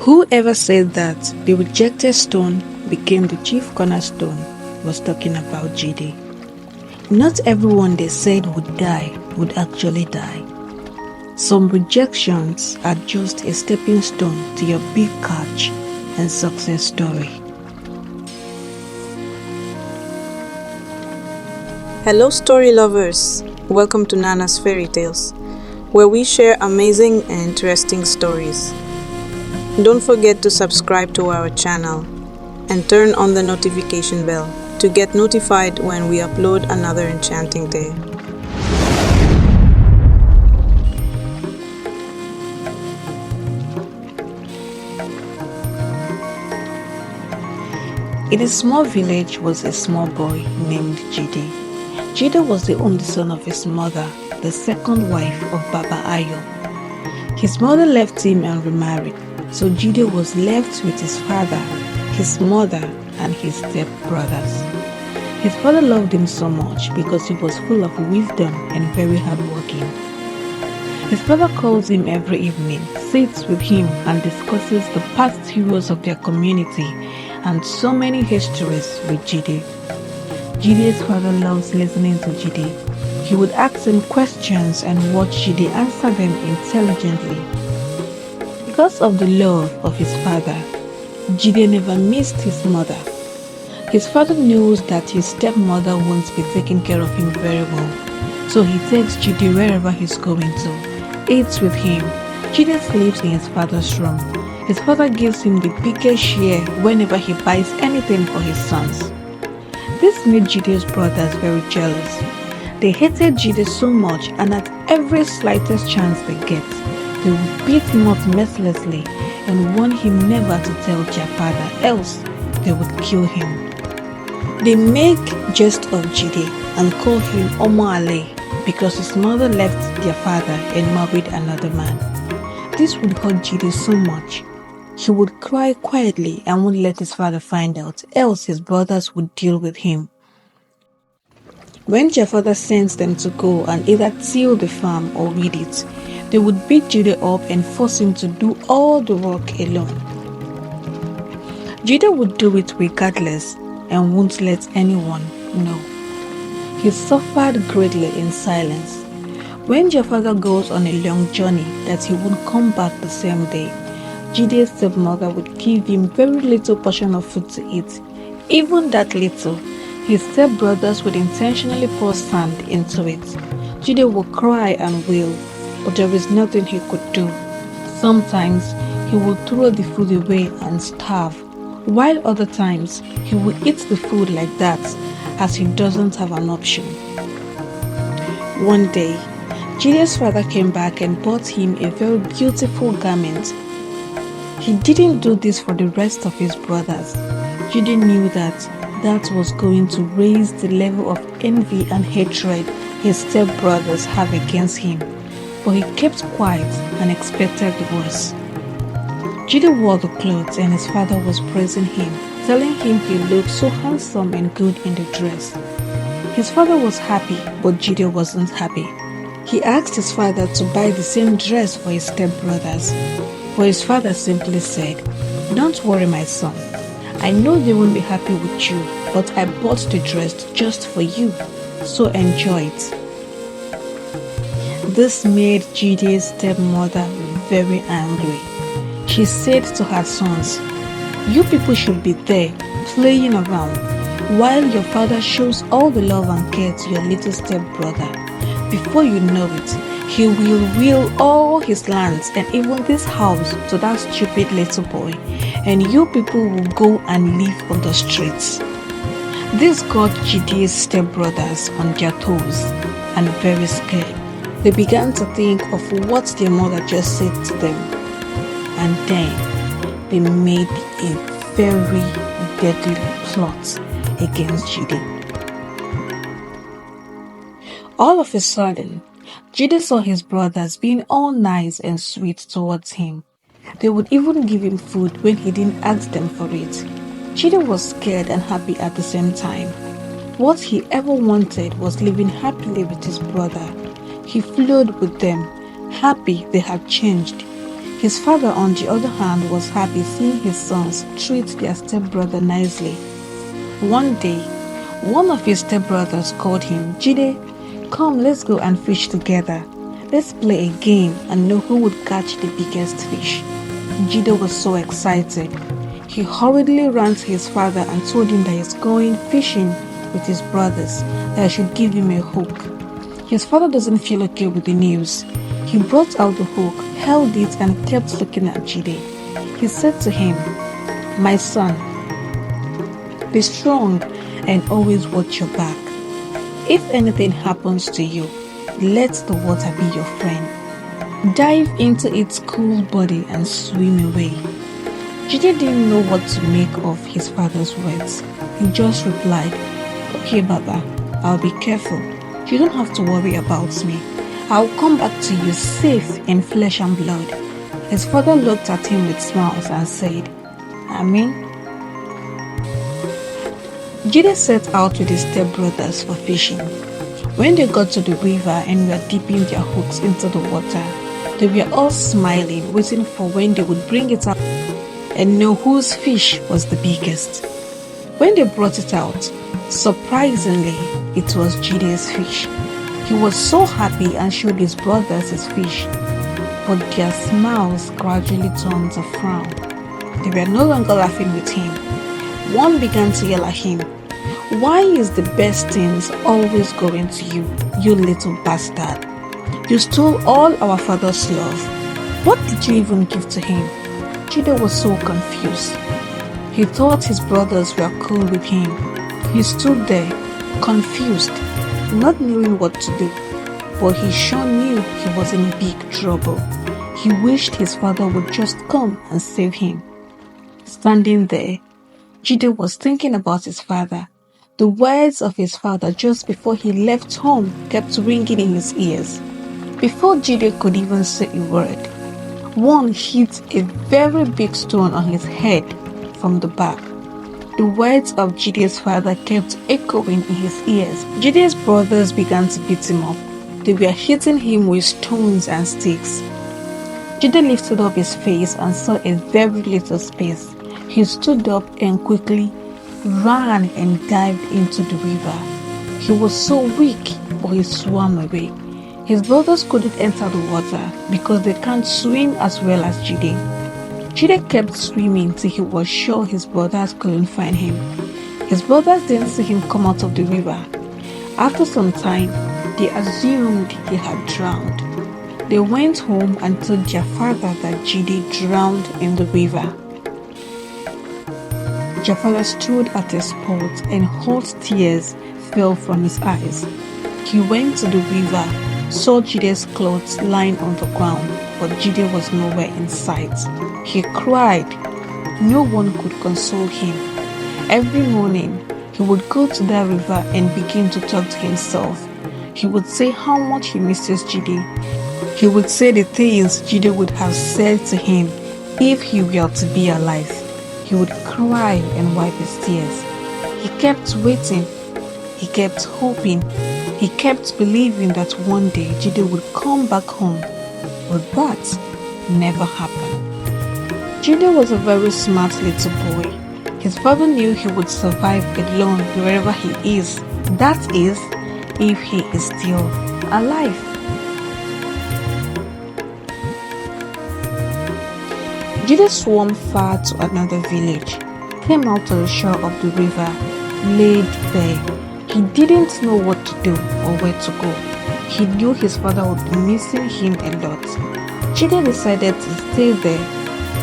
Whoever said that the rejected stone became the chief cornerstone was talking about Jidy. Not everyone they said would die would actually die. Some rejections are just a stepping stone to your big catch and success story. Hello story lovers, welcome to Nana's Fairy Tales, where we share amazing and interesting stories. Don't forget to subscribe to our channel and turn on the notification bell to get notified when we upload another enchanting tale. In a small village was a small boy named Jidy. Jidy was the only son of his mother, the second wife of Baba Ayo. His mother left him and remarried, so Jidy was left with his father, his mother, and his stepbrothers. His father loved him so much because he was full of wisdom and very hardworking. His father calls him every evening, sits with him and discusses the past heroes of their community and so many histories with Jidy. Jidy's father loves listening to Jidy. He would ask him questions and watch Jidy answer them intelligently. Because of the love of his father, Jidy never missed his mother. His father knows that his stepmother won't be taking care of him very well, so he takes Jidy wherever he's going to, eats with him. Jidy sleeps in his father's room. His father gives him the biggest share whenever he buys anything for his sons. This made Jidy's brothers very jealous. They hated Jidy so much, and at every slightest chance they get, they would beat him up mercilessly and warn him never to tell their father, else they would kill him. They make jest of Jidy and call him Omoale because his mother left their father and married another man. This would hurt Jidy so much. He would cry quietly and wouldn't let his father find out, else his brothers would deal with him. When their father sends them to go and either till the farm or weed it, they would beat Jidy up and force him to do all the work alone. Jidy would do it regardless and won't let anyone know. He suffered greatly in silence. When their father goes on a long journey that he won't come back the same day, Jidy's stepmother would give him very little portion of food to eat. Even that little, his stepbrothers would intentionally pour sand into it. Jidy would cry and wail, but there is nothing he could do. Sometimes he would throw the food away and starve, while other times he would eat the food like that as he doesn't have an option. One day, Jidy's father came back and bought him a very beautiful garment. He didn't do this for the rest of his brothers. Jidy knew that that was going to raise the level of envy and hatred his stepbrothers have against him, but he kept quiet and expected the worst. Jidy wore the clothes and his father was praising him, telling him he looked so handsome and good in the dress. His father was happy, but Jidy wasn't happy. He asked his father to buy the same dress for his stepbrothers, but his father simply said, "Don't worry, my son. I know they won't be happy with you, but I bought the dress just for you, so enjoy it." This made Jidy's stepmother very angry. She said to her sons, "You people should be there, playing around, while your father shows all the love and care to your little stepbrother. Before you know it, he will will all his lands and even this house to that stupid little boy, and you people will go and live on the streets." This got Jidy's stepbrothers on their toes and very scared. They began to think of what their mother just said to them, and then they made a very deadly plot against Jidy. All of a sudden, Jidy saw his brothers being all nice and sweet towards him. They would even give him food when he didn't ask them for it. Jidy was scared and happy at the same time. What he ever wanted was living happily with his brother. He flowed with them, happy they had changed. His father, on the other hand, was happy seeing his sons treat their stepbrother nicely. One day, one of his stepbrothers called him, "Jidy, come, let's go and fish together. Let's play a game and know who would catch the biggest fish." Jidy was so excited. He hurriedly ran to his father and told him that he's going fishing with his brothers, that I should give him a hook. His father doesn't feel okay with the news. He brought out the hook, held it, and kept looking at Jidy. He said to him, "My son, be strong and always watch your back. If anything happens to you, let the water be your friend. Dive into its cool body and swim away." Jidy didn't know what to make of his father's words. He just replied, "Okay, Baba, I'll be careful. You don't have to worry about me. I'll come back to you safe in flesh and blood." His father looked at him with smiles and said, "Amen." Jidy set out with his stepbrothers for fishing. When they got to the river and were dipping their hooks into the water, they were all smiling, waiting for when they would bring it out and know whose fish was the biggest. When they brought it out, surprisingly, it was Jidy's fish. He was so happy and showed his brothers his fish, but their smiles gradually turned to frown. They were no longer laughing with him. One began to yell at him, "Why is the best things always going to you, you little bastard? You stole all our father's love. What did you even give to him?" Jidy was so confused. He thought his brothers were cool with him. He stood there, confused, not knowing what to do, but he sure knew he was in big trouble. He wished his father would just come and save him. Standing there, Jidy was thinking about his father. The words of his father just before he left home kept ringing in his ears. Before Jidy could even say a word, one hit a very big stone on his head from the back. The words of Jidy's father kept echoing in his ears. Jidy's brothers began to beat him up. They were hitting him with stones and sticks. Jidy lifted up his face and saw a very little space. He stood up and quickly ran and dived into the river. He was so weak, but he swam away. His brothers couldn't enter the water because they can't swim as well as Jidy. Jidy kept swimming till he was sure his brothers couldn't find him. His brothers didn't see him come out of the river. After some time, they assumed he had drowned. They went home and told their father that Jidy drowned in the river. Their father stood at a spot and hot tears fell from his eyes. He went to the river, saw Jidy's clothes lying on the ground, but Jidy was nowhere in sight. He cried. No one could console him. Every morning, he would go to that river and begin to talk to himself. He would say how much he misses Jidy. He would say the things Jidy would have said to him if he were to be alive. He would cry and wipe his tears. He kept waiting. He kept hoping. He kept believing that one day Jidy would come back home. But that never happened. Jidy was a very smart little boy. His father knew he would survive alone wherever he is. That is, if he is still alive. Jidy swam far to another village, came out to the shore of the river, laid there. He didn't know what to do or where to go. He knew his father would be missing him a lot. Jidy decided to stay there,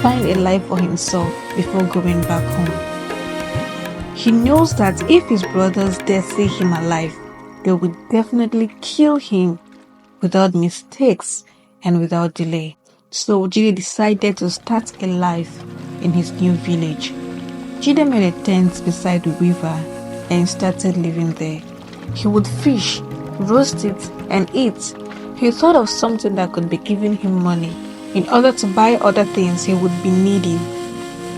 find a life for himself before going back home. He knows that if his brothers dare see him alive, they would definitely kill him without mistakes and without delay. So Jidy decided to start a life in his new village. Jidy made a tent beside the river and started living there. He would fish, roast it, and eat. He thought of something that could be giving him money in order to buy other things he would be needing.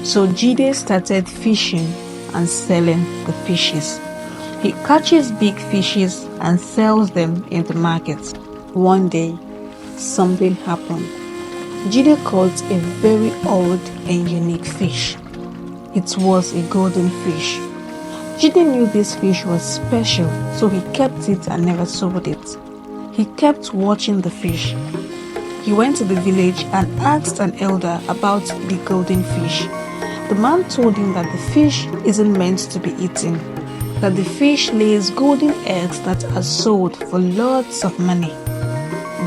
So Jidy started fishing and selling the fishes. He catches big fishes and sells them in the market. One day, something happened. Jidy caught a very odd and unique fish. It was a golden fish. Jidy knew this fish was special, so he kept it and never sold it. He kept watching the fish. He went to the village and asked an elder about the golden fish. The man told him that the fish isn't meant to be eaten, that the fish lays golden eggs that are sold for lots of money.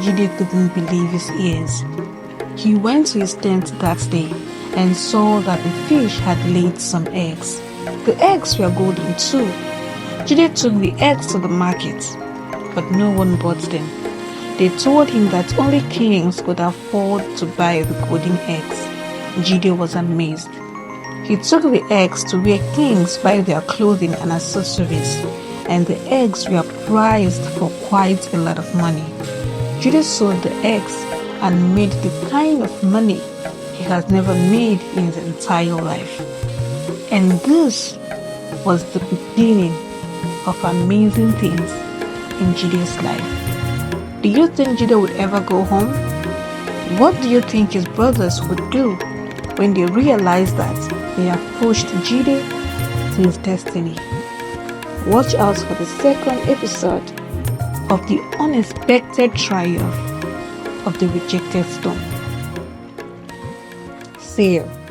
Jidy couldn't believe his ears. He went to his tent that day and saw that the fish had laid some eggs. The eggs were golden too. Jidy took the eggs to the market, but no one bought them. They told him that only kings could afford to buy the golden eggs. Jidy was amazed. He took the eggs to where kings buy their clothing and accessories, and the eggs were priced for quite a lot of money. Jidy sold the eggs and made the kind of money he has never made in his entire life. And this was the beginning of amazing things in Jidy's life. Do you think Jidy would ever go home? What do you think his brothers would do when they realized that they have pushed Jidy to his destiny? Watch out for the second episode of the unexpected triumph of the rejected stone. See you.